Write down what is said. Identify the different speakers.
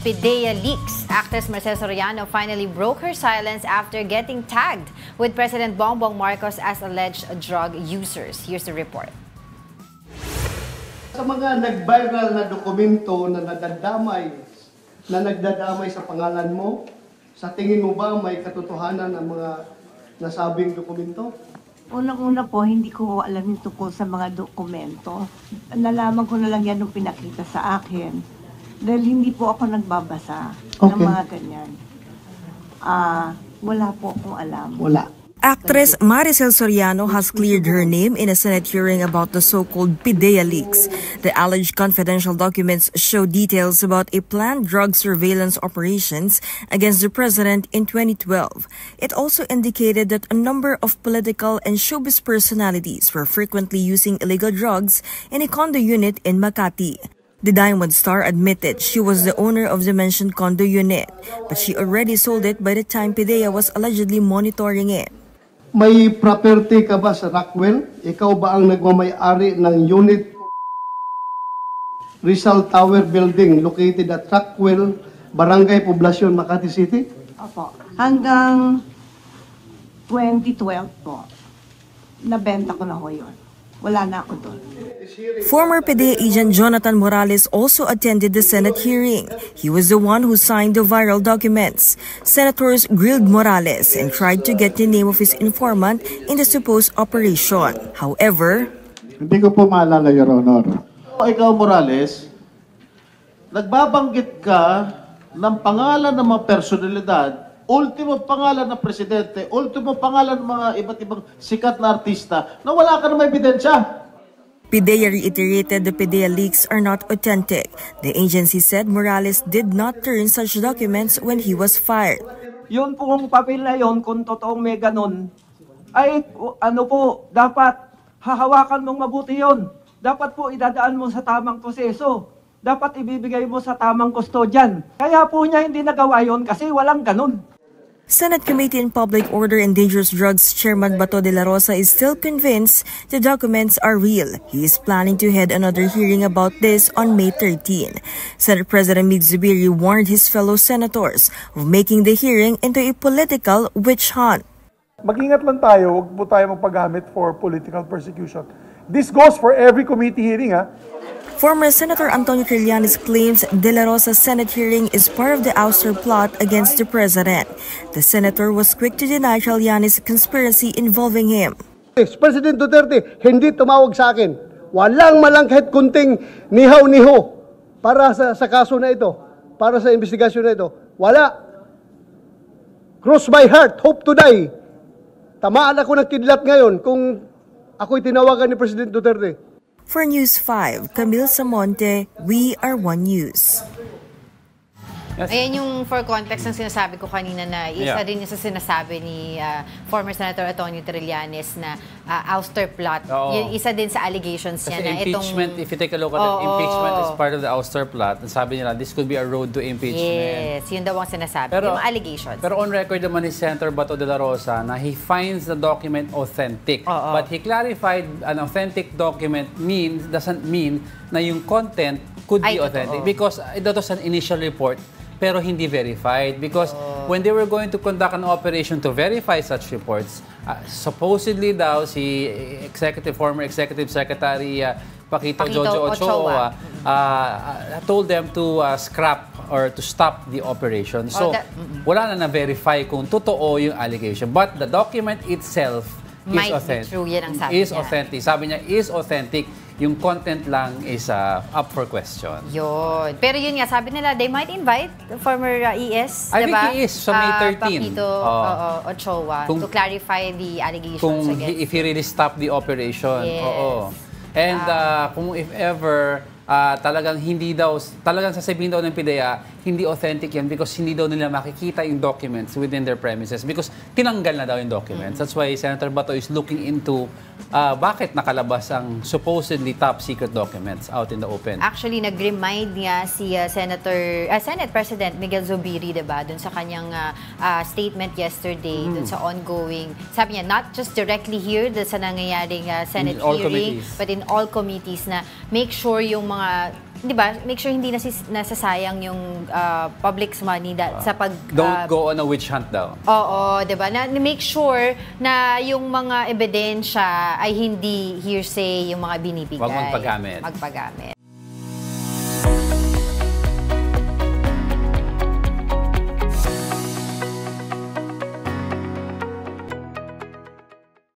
Speaker 1: PIDEA leaks. Actress Maricel Soriano finally broke her silence after getting tagged with President Bongbong Marcos as alleged drug users. Here's the report.
Speaker 2: Sa mga nag-viral na dokumento na nagdadamay sa pangalan mo, sa tingin mo ba may katotohanan ang mga nasabing dokumento?
Speaker 3: Unang-una po, hindi ko alam yung tungkol sa mga dokumento. Nalaman ko na lang yan nung pinakita sa akin. Dahil hindi po ako nagbabasa ng mga ganyan. Wala po akong alam.
Speaker 2: Wala.
Speaker 4: Actress Maricel Soriano has cleared her name in a Senate hearing about the so-called PIDEA leaks. The alleged confidential documents show details about a planned drug surveillance operations against the president in 2012. It also indicated that a number of political and showbiz personalities were frequently using illegal drugs in a condo unit in Makati. The Diamond Star admitted she was the owner of the mentioned condo unit, but she already sold it by the time PIDEA was allegedly monitoring it.
Speaker 2: May property ka ba sa Rockwell? Ikaw ba ang nagmamay-ari ng unit Rizal Tower Building located at Rockwell, Barangay Poblacion, Makati City?
Speaker 3: Opo. Hanggang 2012 po, nabenta ko na ho yun. Wala na ako doon.
Speaker 4: Former PIDEA agent Jonathan Morales also attended the Senate hearing. He was the one who signed the viral documents. Senators grilled Morales and tried to get the name of his informant in the supposed operation. However,
Speaker 5: hindi ko po maalala, Your Honor.
Speaker 6: Ikaw, Morales, nagbabanggit ka ng pangalan ng mga personalidad, ultimo pangalan ng presidente, ultimo pangalan ng mga iba't ibang sikat na artista na wala ka namang ebidensya.
Speaker 4: PIDEA reiterated the PIDEA leaks are not authentic. The agency said Morales did not turn such documents when he was fired.
Speaker 7: Yun pong papel na yun, kung totoong may ganun, ay dapat hahawakan mong mabuti yun. Dapat po idadaan mo sa tamang proseso. Dapat ibibigay mo sa tamang kustodyan. Kaya po niya hindi nagawa yun kasi walang ganun.
Speaker 4: Senate Committee on Public Order and Dangerous Drugs Chairman Bato de la Rosa is still convinced the documents are real. He is planning to head another hearing about this on May 13. Senate President Mig Zubiri warned his fellow senators of making the hearing into a political witch hunt.
Speaker 5: Mag-ingat lang tayo, huwag po tayo magpagamit for political persecution. This goes for every committee hearing, ha?
Speaker 4: Former Senator Antonio Trillanes claims De La Rosa's Senate hearing is part of the ouster plot against the president. The senator was quick to deny Trillanes' conspiracy involving him.
Speaker 2: President Duterte, hindi tumawag sa akin. Walang malang kahit kunting nihaw-niho para sa kaso na ito, para sa investigasyon na ito. Wala. Cross my heart, hope to die. Tamaan ako ng kidlat ngayon kung ako'y tinawagan ni President Duterte.
Speaker 4: For News 5, Camille Samonte, We Are One News.
Speaker 1: Yes. Ayan yung for context ng sinasabi ko kanina na isa din yung sa sinasabi ni former Senator Antonio Trillanes na ouster plot. Yung isa din sa allegations niya na
Speaker 8: impeachment, if you take a look at it, impeachment is part of the ouster plot. Sabi nila, this could be a road to impeachment.
Speaker 1: Yes, yun daw ang sinasabi.
Speaker 8: Pero,
Speaker 1: yung allegations.
Speaker 8: Pero on record naman ni Senator Bato de la Rosa na he finds the document authentic. But he clarified an authentic document doesn't mean na yung content could be authentic. Because that was an initial report pero hindi verified because when they were going to conduct an operation to verify such reports, supposedly daw si former executive secretary Paquito Jojo Ochoa told them to scrap or to stop the operation. So wala na na-verify kung totoo yung allegation, but the document itself is authentic.
Speaker 1: True, yan ang sabi
Speaker 8: is niya. Authentic. Sabi niya is authentic. Yung content lang is up for question.
Speaker 1: Yun. Pero yun nga, sabi nila, they might invite the former ES,
Speaker 8: I
Speaker 1: diba?
Speaker 8: think he is, sa May 13.
Speaker 1: Paquito Ochoa to clarify the allegations against
Speaker 8: if he really stopped the operation.
Speaker 1: Yes.
Speaker 8: And kung if ever, talagang sasabihin daw ng PIDEA, hindi authentic yan because hindi daw nila makikita yung documents within their premises because tinanggal na daw yung documents. That's why Senator Bato is looking into bakit nakalabas ang supposedly top secret documents out in the open.
Speaker 1: Actually, nag-remind nga si Senate President Miguel Zubiri, diba, dun sa kanyang statement yesterday, dun sa ongoing, sabi niya, not just directly here, sa nangyayaring Senate hearing, but in all committees na make sure yung mga di ba, make sure hindi nasasayang yung public's money sa pag...
Speaker 8: Don't go on a witch hunt daw.
Speaker 1: Oo, di ba? Make sure na yung mga ebidensya ay hindi hearsay yung mga binibigay.
Speaker 8: Huwag magpagamit.
Speaker 1: Magpagamit.